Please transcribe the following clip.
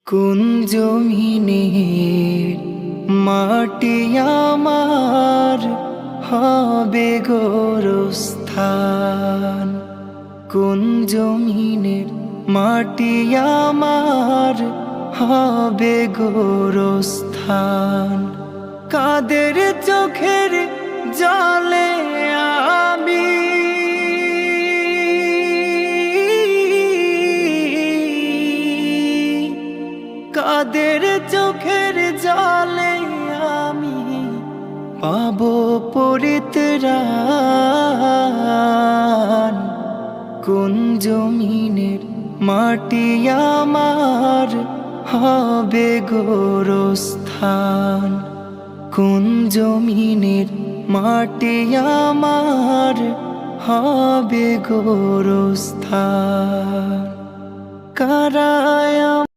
কোন জমিনের মাটি আমার হবে গোরস্থান। কোন জমিনের মাটি আমার হবে গোরস্থান। কাদের চোখের জলে আমি কাদের চোখের জলে আমি পাবো পরিত্রাণ। কোন জমিনের মাটি আমার হবে গোরস্থান। কোন জমিনের মাটি আমার হবে গোরস্থান। কারায়